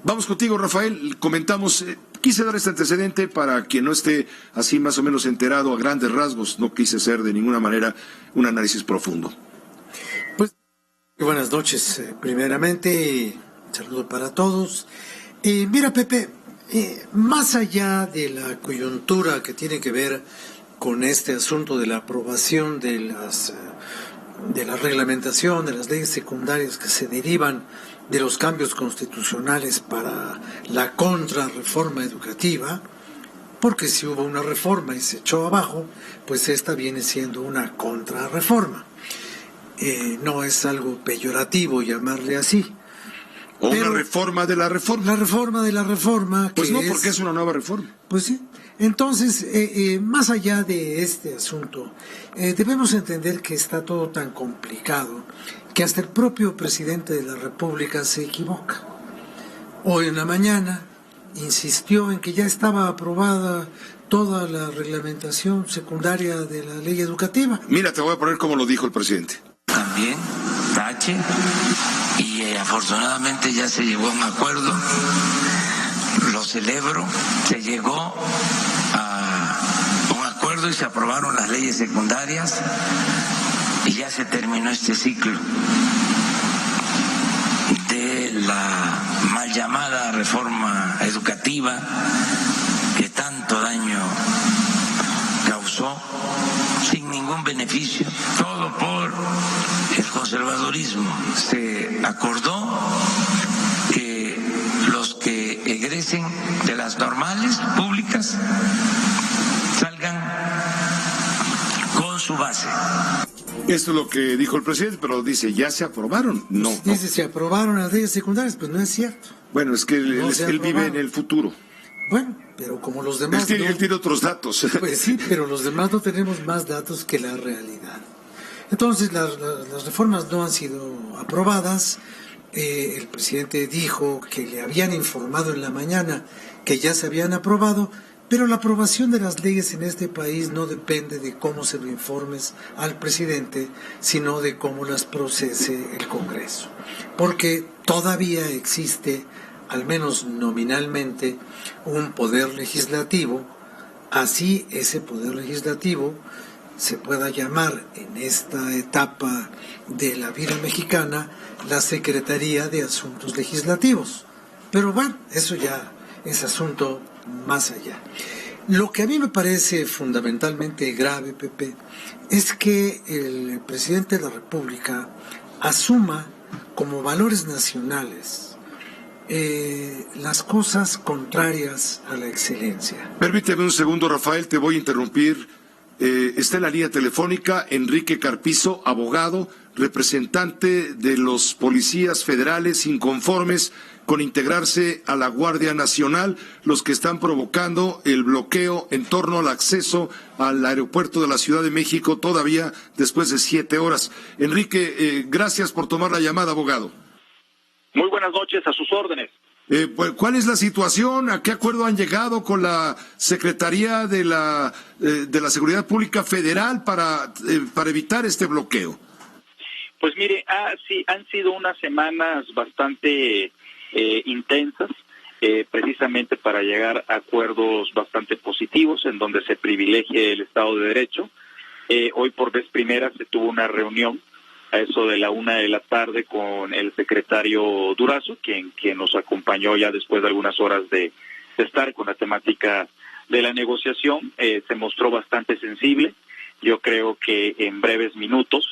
Vamos contigo, Rafael. Comentamos, quise dar este antecedente para quien no esté así más o menos enterado a grandes rasgos. No quise hacer de ninguna manera un análisis profundo. Pues buenas noches, primeramente, saludo para todos. Mira, Pepe, más allá de la coyuntura que tiene que ver con este asunto de la aprobación de la reglamentación de las leyes secundarias que se derivan de los cambios constitucionales para la contrarreforma educativa, porque si hubo una reforma y se echó abajo, pues esta viene siendo una contrarreforma. No es algo peyorativo llamarle así. O una reforma de la reforma. La reforma de la reforma. Pues no, porque es una nueva reforma. Pues sí. Entonces, más allá de este asunto, debemos entender que está todo tan complicado que hasta el propio presidente de la República se equivoca. Hoy en la mañana insistió en que ya estaba aprobada toda la reglamentación secundaria de la ley educativa. Mira, te voy a poner como lo dijo el presidente. También, tache, y afortunadamente ya se llegó a un acuerdo, lo celebro, se llegó a un acuerdo y se aprobaron las leyes secundarias y ya se terminó este ciclo de la mal llamada reforma educativa que tanto daño causó sin ningún beneficio, todo por el conservadurismo. Se acordó que los que egresen de las normales públicas salgan con su base. Esto es lo que dijo el presidente, pero dice, ¿ya se aprobaron? No. Dice, se aprobaron las leyes secundarias, pues no es cierto. Bueno, es que él vive en el futuro. Bueno, pero como los demás... Él tiene otros datos. Pues sí, pero los demás no tenemos más datos que la realidad. Entonces, las reformas no han sido aprobadas. El presidente dijo que le habían informado en la mañana que ya se habían aprobado, pero la aprobación de las leyes en este país no depende de cómo se lo informes al presidente, sino de cómo las procese el Congreso. Porque todavía existe, al menos nominalmente, un poder legislativo, así ese poder legislativo se pueda llamar en esta etapa de la vida mexicana la Secretaría de Asuntos Legislativos. Pero bueno, eso ya es asunto más allá. Lo que a mí me parece fundamentalmente grave, Pepe, es que el presidente de la República asuma como valores nacionales las cosas contrarias a la excelencia. Permíteme un segundo, Rafael, te voy a interrumpir. Está en la línea telefónica Enrique Carpizo, abogado, representante de los policías federales inconformes con integrarse a la Guardia Nacional, los que están provocando el bloqueo en torno al acceso al aeropuerto de la Ciudad de México todavía después de 7 horas. Enrique, gracias por tomar la llamada, abogado. Muy buenas noches, a sus órdenes. ¿Cuál es la situación? ¿A qué acuerdo han llegado con la Secretaría de la Seguridad Pública Federal para evitar este bloqueo? Pues mire, sí, han sido unas semanas bastante intensas, precisamente para llegar a acuerdos bastante positivos en donde se privilegie el Estado de Derecho. Hoy por vez primera se tuvo una reunión a eso de la 1:00 p.m. con el secretario Durazo, quien nos acompañó ya después de algunas horas de estar con la temática de la negociación. Se mostró bastante sensible. Yo creo que en breves minutos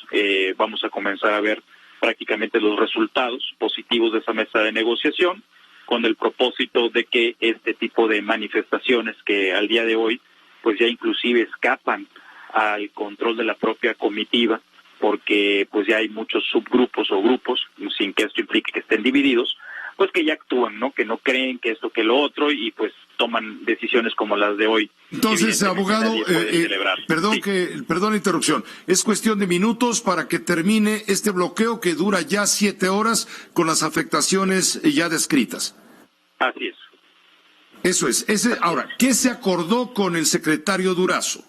vamos a comenzar a ver prácticamente los resultados positivos de esa mesa de negociación, con el propósito de que este tipo de manifestaciones que al día de hoy pues ya inclusive escapan al control de la propia comitiva, porque pues ya hay muchos subgrupos o grupos, sin que esto implique que estén divididos, pues que ya actúan, ¿no? Que no creen que esto, que lo otro, y pues toman decisiones como las de hoy. Entonces, abogado, perdón sí. Perdón la interrupción, es cuestión de minutos para que termine este bloqueo que dura ya 7 horas con las afectaciones ya descritas. Así es. Eso es. Ahora, ¿qué se acordó con el secretario Durazo?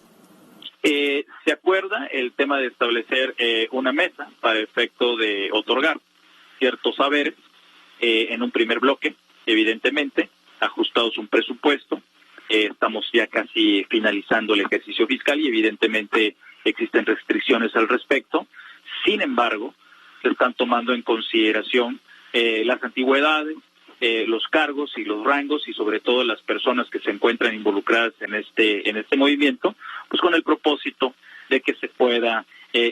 Se acuerda el tema de establecer una mesa para efecto de otorgar ciertos saberes en un primer bloque, evidentemente, ajustados un presupuesto. Estamos ya casi finalizando el ejercicio fiscal y evidentemente existen restricciones al respecto. Sin embargo, se están tomando en consideración las antigüedades, los cargos y los rangos y sobre todo las personas que se encuentran involucradas en este movimiento, pues con el propósito de que se pueda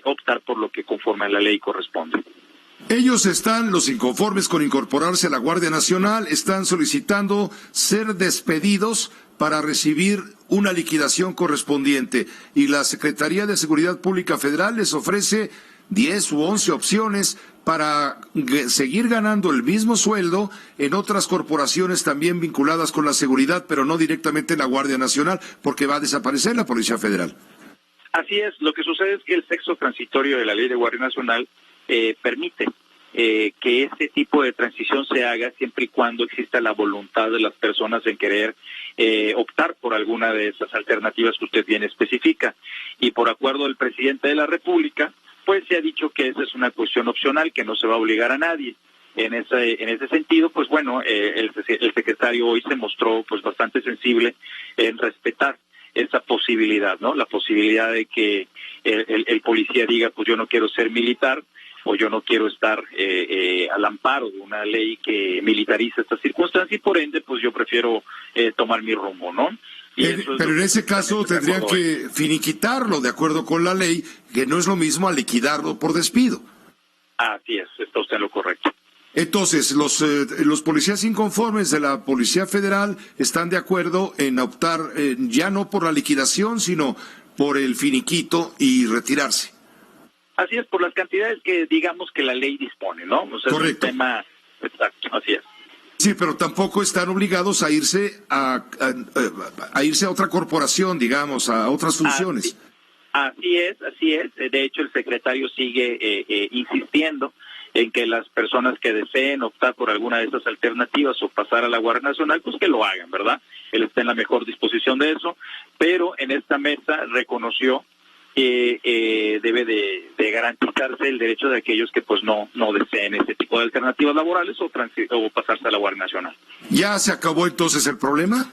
optar por lo que conforme a la ley corresponde. Ellos los inconformes con incorporarse a la Guardia Nacional, están solicitando ser despedidos para recibir una liquidación correspondiente. Y la Secretaría de Seguridad Pública Federal les ofrece 10 u 11 opciones para seguir ganando el mismo sueldo en otras corporaciones también vinculadas con la seguridad, pero no directamente en la Guardia Nacional, porque va a desaparecer la Policía Federal. Así es, lo que sucede es que el texto transitorio de la Ley de Guardia Nacional permite que este tipo de transición se haga siempre y cuando exista la voluntad de las personas en querer optar por alguna de esas alternativas que usted bien especifica. Y por acuerdo del presidente de la República, pues se ha dicho que esa es una cuestión opcional, que no se va a obligar a nadie. En ese sentido, pues bueno, el secretario hoy se mostró pues bastante sensible en respetar esa posibilidad, ¿no? La posibilidad de que el policía diga, pues yo no quiero ser militar, o yo no quiero estar al amparo de una ley que militariza esta circunstancia y por ende, pues yo prefiero tomar mi rumbo, ¿no? Pero en ese caso tendrían que finiquitarlo de acuerdo con la ley, que no es lo mismo a liquidarlo por despido. Así es, está usted en lo correcto. Entonces, los policías inconformes de la Policía Federal están de acuerdo en optar ya no por la liquidación, sino por el finiquito y retirarse. Así es, por las cantidades que digamos que la ley dispone, ¿no? O sea, correcto. Es un tema exacto, así es. Sí, pero tampoco están obligados a irse a otra corporación, digamos, a otras funciones. Así es. De hecho, el secretario sigue insistiendo en que las personas que deseen optar por alguna de esas alternativas o pasar a la Guardia Nacional, pues que lo hagan, ¿verdad? Él está en la mejor disposición de eso, pero en esta mesa reconoció que debe de garantizarse el derecho de aquellos que pues no deseen este tipo de alternativas laborales o pasarse a la Guardia Nacional. ¿Ya se acabó entonces el problema?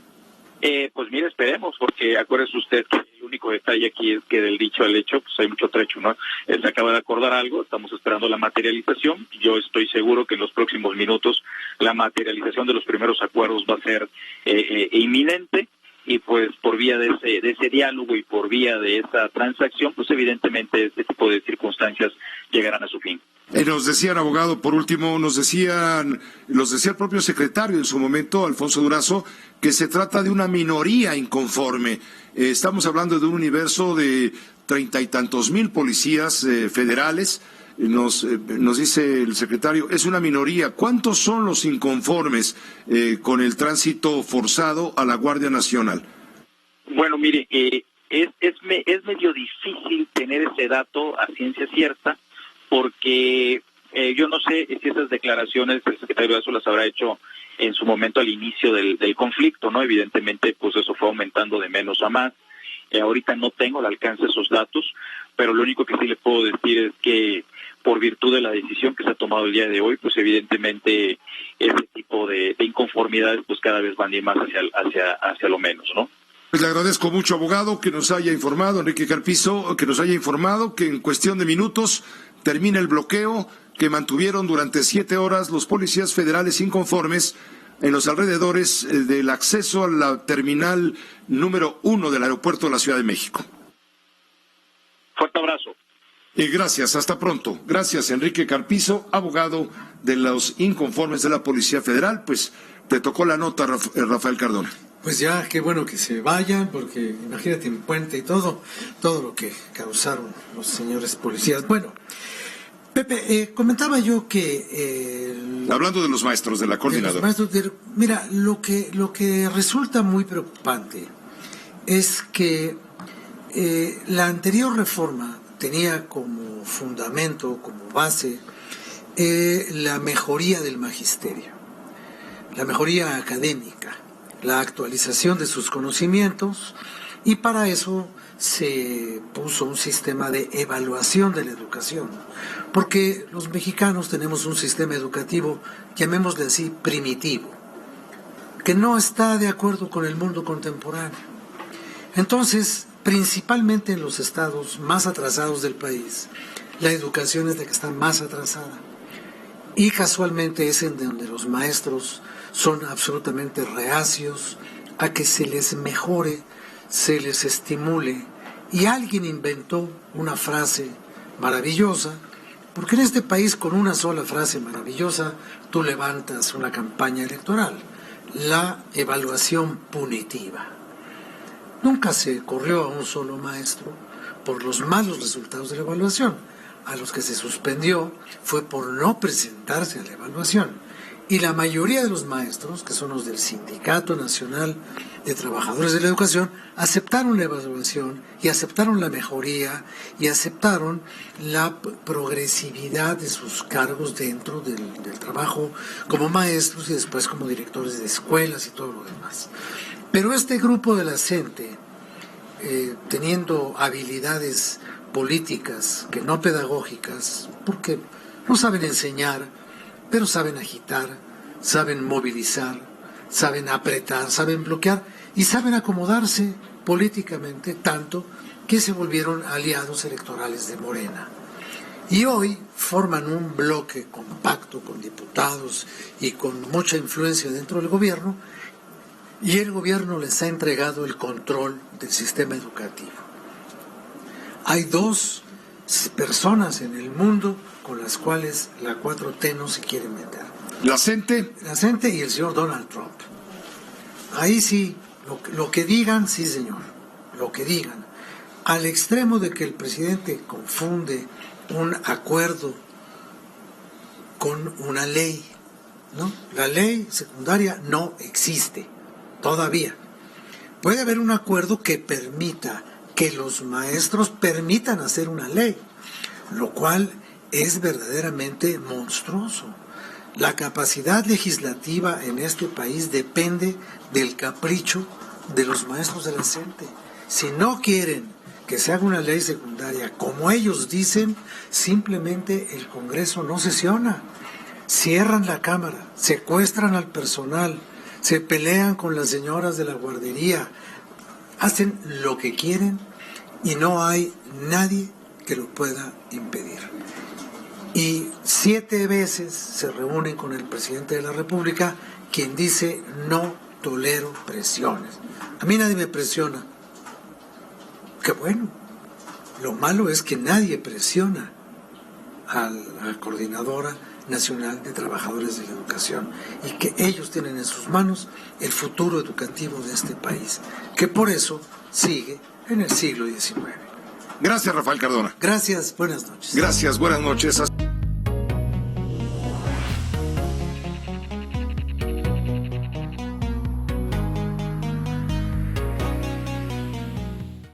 Pues mire, esperemos, porque acuérdese usted que el único detalle aquí es que del dicho al hecho pues hay mucho trecho, ¿no? Se acaba de acordar algo, estamos esperando la materialización. Yo estoy seguro que en los próximos minutos la materialización de los primeros acuerdos va a ser inminente. Y pues por vía de ese diálogo y por vía de esa transacción, pues evidentemente este tipo de circunstancias llegarán a su fin. Nos decían, abogado, por último, los decía el propio secretario en su momento, Alfonso Durazo, que se trata de una minoría inconforme. Estamos hablando de un universo de 30 y tantos mil policías federales. Nos dice el secretario, es una minoría. ¿Cuántos son los inconformes con el tránsito forzado a la Guardia Nacional? Bueno, mire, es medio difícil tener ese dato a ciencia cierta, porque yo no sé si esas declaraciones el secretario Durazo las habrá hecho en su momento al inicio del conflicto, ¿no? Evidentemente, pues eso fue aumentando de menos a más. Ahorita no tengo al alcance esos datos, pero lo único que sí le puedo decir es que por virtud de la decisión que se ha tomado el día de hoy, pues evidentemente ese tipo de inconformidades pues cada vez van a ir más hacia lo menos, ¿no? Pues le agradezco mucho, abogado, que nos haya informado, Enrique Carpizo, que nos haya informado que en cuestión de minutos termina el bloqueo que mantuvieron durante 7 horas los policías federales inconformes en los alrededores del acceso a la terminal número 1 del aeropuerto de la Ciudad de México. Fuerte abrazo. Gracias, hasta pronto. Gracias, Enrique Carpizo, abogado de los inconformes de la Policía Federal. Pues te tocó la nota, Rafael Cardona. Pues ya, qué bueno que se vayan, porque imagínate en Puente y todo lo que causaron los señores policías. Bueno, Pepe, comentaba yo que... hablando de los maestros de la coordinadora. Mira, lo que resulta muy preocupante es que la anterior reforma tenía como fundamento, como base, la mejoría del magisterio, la mejoría académica, la actualización de sus conocimientos Y para eso se puso un sistema de evaluación de la educación, porque los mexicanos tenemos un sistema educativo, llamémosle así, primitivo, que no está de acuerdo con el mundo contemporáneo. Entonces, principalmente en los estados más atrasados del país, la educación es la que está más atrasada. Y casualmente es en donde los maestros son absolutamente reacios a que se les mejore, se les estimule. Y alguien inventó una frase maravillosa, porque en este país con una sola frase maravillosa tú levantas una campaña electoral: la evaluación punitiva. Nunca se corrió a un solo maestro por los malos resultados de la evaluación. A los que se suspendió fue por no presentarse a la evaluación. Y la mayoría de los maestros, que son los del Sindicato Nacional de Trabajadores de la Educación, aceptaron la evaluación y aceptaron la mejoría y aceptaron la progresividad de sus cargos dentro del trabajo como maestros y después como directores de escuelas y todo lo demás. Pero este grupo de la gente, teniendo habilidades políticas que no pedagógicas, porque no saben enseñar, pero saben agitar, saben movilizar, saben apretar, saben bloquear y saben acomodarse políticamente tanto que se volvieron aliados electorales de Morena. Y hoy forman un bloque compacto con diputados y con mucha influencia dentro del gobierno, y el gobierno les ha entregado el control del sistema educativo. Hay dos personas en el mundo con las cuales la 4T no se quiere meter: ¿La CENTE? La CENTE y el señor Donald Trump. Ahí sí, lo que digan, sí señor, lo que digan. Al extremo de que el presidente confunde un acuerdo con una ley, ¿no? La ley secundaria no existe todavía. Puede haber un acuerdo que permita que los maestros permitan hacer una ley, lo cual es verdaderamente monstruoso. La capacidad legislativa en este país depende del capricho de los maestros de la CENTE. Si no quieren que se haga una ley secundaria como ellos dicen, simplemente el Congreso no sesiona. Cierran la Cámara, secuestran al personal, se pelean con las señoras de la guardería, hacen lo que quieren y no hay nadie que lo pueda impedir. Y 7 veces se reúnen con el presidente de la República, quien dice: no tolero presiones. A mí nadie me presiona. Qué bueno. Lo malo es que nadie presiona a la Coordinadora Nacional de Trabajadores de la Educación, y que ellos tienen en sus manos el futuro educativo de este país, que por eso sigue en el siglo XIX. Gracias, Rafael Cardona. Gracias, buenas noches. Gracias, buenas noches.